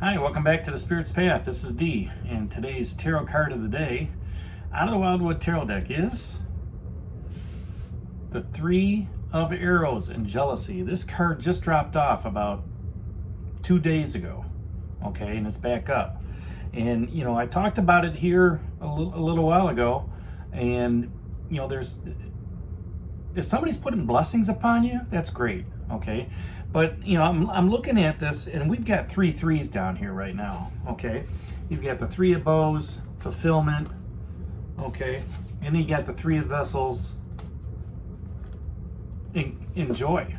Hi, welcome back to the Spirit's Path. This is D, and today's tarot card of the day out of the Wildwood Tarot deck is the Three of Arrows and Jealousy. This card just dropped off about 2 days ago, okay, and it's back up. And, I talked about it here a little while ago, and, if somebody's putting blessings upon you, that's great, okay? But, I'm looking at this, and we've got 3 threes down here right now, okay? You've got the Three of Bows, fulfillment, okay? And then you got the Three of Vessels, in joy,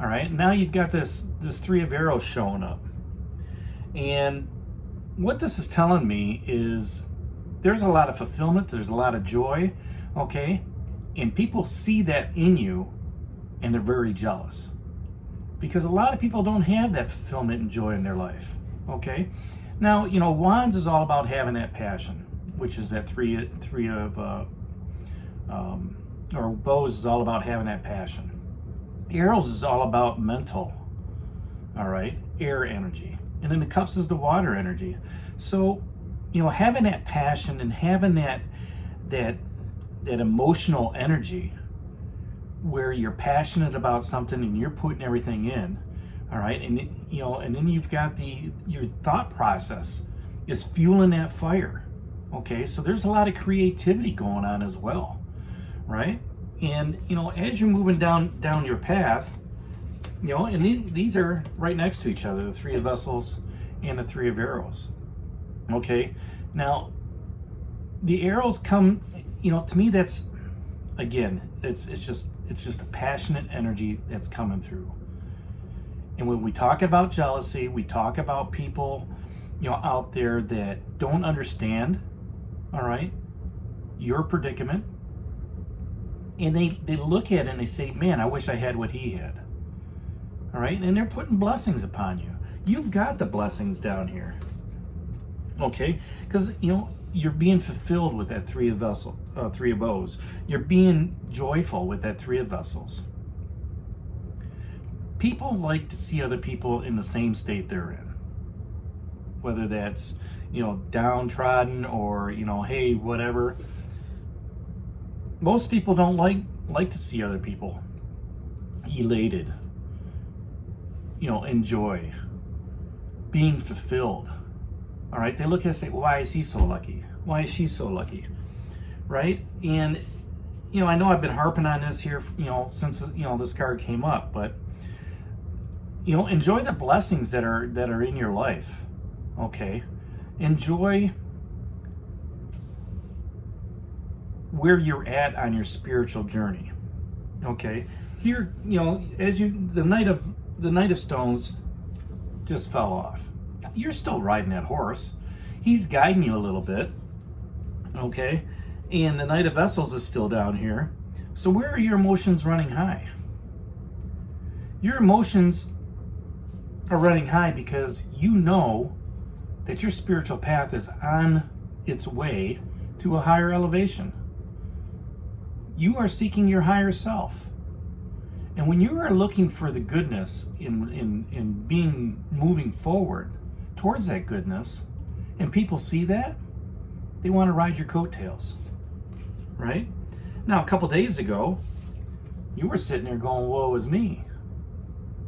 all right? Now you've got this Three of Arrows showing up. And what this is telling me is there's a lot of fulfillment, there's a lot of joy, okay? And people see that in you, and they're very jealous. Because a lot of people don't have that fulfillment and joy in their life, okay? Now, Wands is all about having that passion, which is that or Bows is all about having that passion. Arrows is all about mental, all right? Air energy. And then the Cups is the water energy. So, having that passion and having that emotional energy where you're passionate about something and you're putting everything in, all right, and then you've got your thought process is fueling that fire, okay? So there's a lot of creativity going on as well, right? And as you're moving down your path, and these are right next to each other, the Three of Vessels and the Three of Arrows, okay? Now the arrows come, to me, that's, again, it's just a passionate energy that's coming through. And when we talk about jealousy, we talk about people, out there that don't understand, all right, your predicament. And they look at it and they say, man, I wish I had what he had. All right, and they're putting blessings upon you. You've got the blessings down here, okay? Because, you're being fulfilled with that Three of Bows. You're being joyful with that Three of Vessels. People like to see other people in the same state they're in. Whether that's, downtrodden or, hey, whatever. Most people don't like to see other people elated, in joy, being fulfilled. All right, they look at it and say, why is he so lucky? Why is she so lucky? Right? And, I know I've been harping on this here, since, this card came up, but, enjoy the blessings that are in your life, okay? Enjoy where you're at on your spiritual journey, okay? Here, as the Knight of Stones just fell off. You're still riding that horse. He's guiding you a little bit, okay? And the Knight of Vessels is still down here. So where are your emotions running high? Your emotions are running high because you know that your spiritual path is on its way to a higher elevation. You are seeking your higher self. And when you are looking for the goodness in being moving forward towards that goodness, and people see that, they want to ride your coattails, right? Now, a couple days ago, you were sitting there going, woe is me,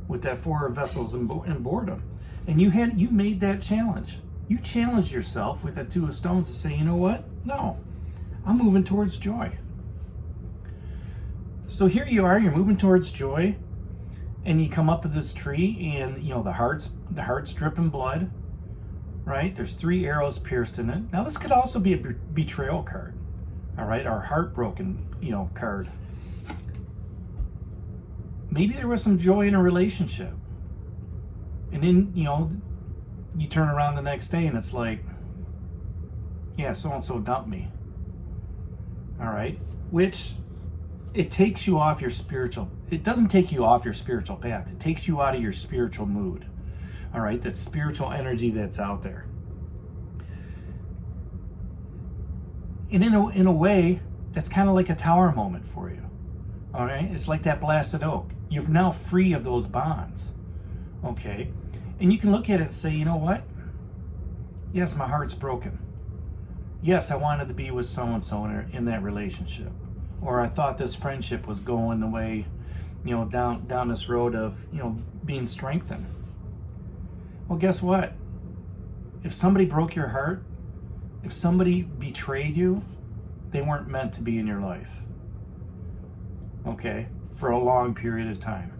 with that Four of Vessels and boredom. And you made that challenge. You challenged yourself with that Two of Stones to say, you know what? No, I'm moving towards joy. So here you are, you're moving towards joy, and you come up to this tree, and the heart's dripping blood, right? There's 3 arrows pierced in it. Now this could also be a betrayal card, all right, or heartbroken, card. Maybe there was some joy in a relationship, and then you turn around the next day and it's like, yeah, so and so dumped me, all right, which it takes you off your spiritual. It doesn't take you off your spiritual path. It takes you out of your spiritual mood. All right, that spiritual energy that's out there. And in a way, that's kind of like a tower moment for you. All right, it's like that blasted oak. You're now free of those bonds. Okay, And you can look at it and say, you know what? Yes, my heart's broken. Yes, I wanted to be with so-and-so in that relationship. Or I thought this friendship was going the way, down this road of, being strengthened. Well, guess what? If somebody broke your heart, if somebody betrayed you, they weren't meant to be in your life. Okay? For a long period of time.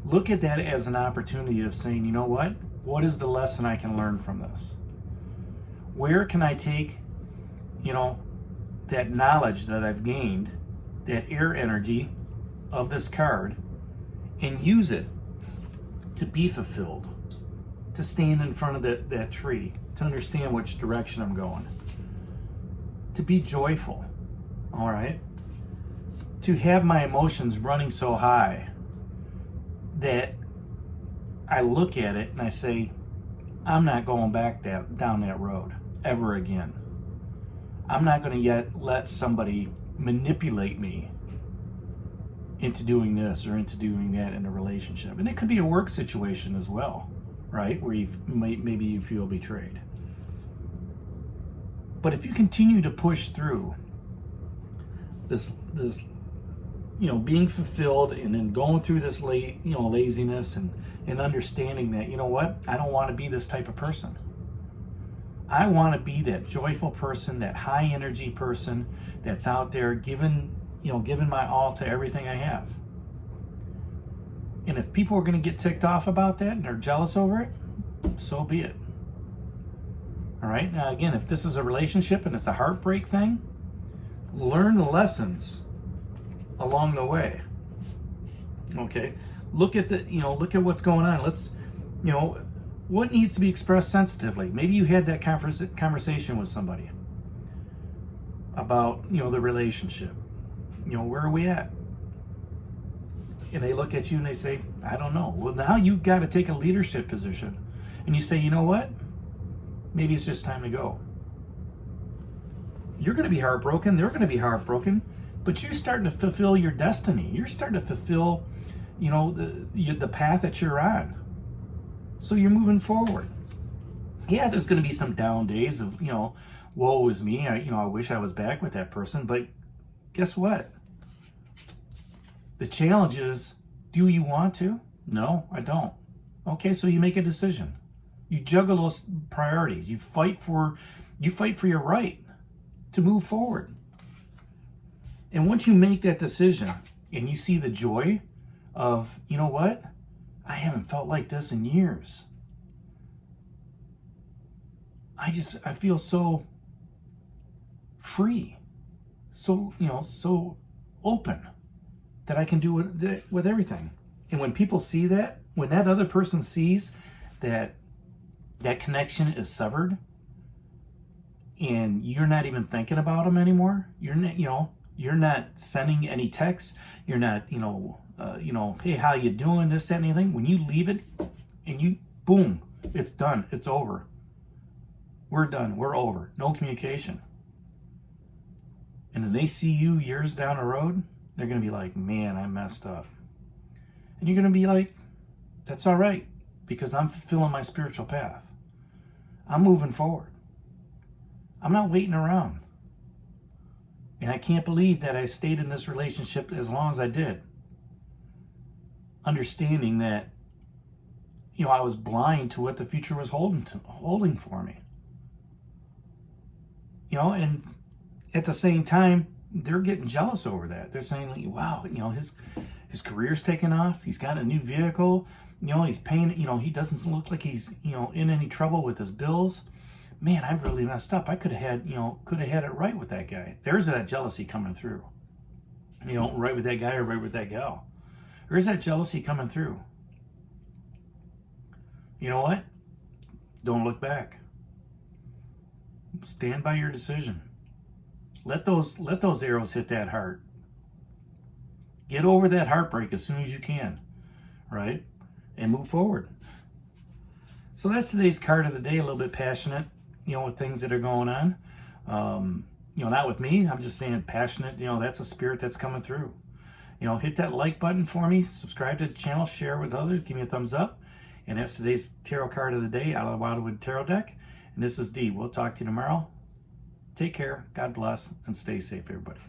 Look at that as an opportunity of saying, you know what? What is the lesson I can learn from this? Where can I take, that knowledge that I've gained, that air energy of this card, and use it to be fulfilled, to stand in front of that tree, to understand which direction I'm going, to be joyful, all right? To have my emotions running so high that I look at it and I say, I'm not going back down that road ever again. I'm not going to yet let somebody manipulate me into doing this or into doing that in a relationship. And it could be a work situation as well, right? Where maybe you feel betrayed. But if you continue to push through this being fulfilled and then going through this laziness and understanding that, you know what, I don't want to be this type of person. I want to be that joyful person, that high energy person that's out there giving my all to everything I have. And if people are going to get ticked off about that and they're jealous over it, so be it. All right. Now, again, if this is a relationship and it's a heartbreak thing, learn the lessons along the way. Okay. Look at what's going on. Let's, what needs to be expressed sensitively. Maybe you had that conversation with somebody about, the relationship. Where are we at? And they look at you and they say, I don't know. Well, now you've got to take a leadership position. And you say, you know what? Maybe it's just time to go. You're going to be heartbroken. They're going to be heartbroken. But you're starting to fulfill your destiny. You're starting to fulfill, the path that you're on. So you're moving forward. Yeah, there's going to be some down days of, woe is me. I wish I was back with that person. But guess what? The challenge is, do you want to? No, I don't. Okay, so you make a decision. You juggle those priorities. You fight for your right to move forward. And once you make that decision and you see the joy of, you know what? I haven't felt like this in years. I feel so free, so open that I can do with everything. And when people see that, when that other person sees that connection is severed and you're not even thinking about them anymore, you're not sending any texts, you're not, hey, how you doing, this, that, anything. When you leave it and boom, it's done, it's over. We're done, we're over, no communication. And when they see you years down the road, they're going to be like, man, I messed up. And you're going to be like, that's all right, because I'm fulfilling my spiritual path. I'm moving forward. I'm not waiting around. And I can't believe that I stayed in this relationship as long as I did. Understanding that, I was blind to what the future was holding for me. And at the same time, they're getting jealous over that. They're saying, like, wow, his career's taken off. He's got a new vehicle. He's paying, he doesn't look like he's, in any trouble with his bills. Man, I really messed up. I could have had it right with that guy. There's that jealousy coming through. Right with that guy or right with that gal. There's that jealousy coming through. You know what? Don't look back. Stand by your decision. Let those arrows hit that heart. Get over that heartbreak as soon as you can, right? And move forward. So that's today's card of the day. A little bit passionate, with things that are going on. Not with me. I'm just saying passionate. That's a spirit that's coming through. Hit that like button for me. Subscribe to the channel. Share with others. Give me a thumbs up. And that's today's tarot card of the day out of the Wildwood Tarot deck. And this is Dee. We'll talk to you tomorrow. Take care. God bless. And stay safe, everybody.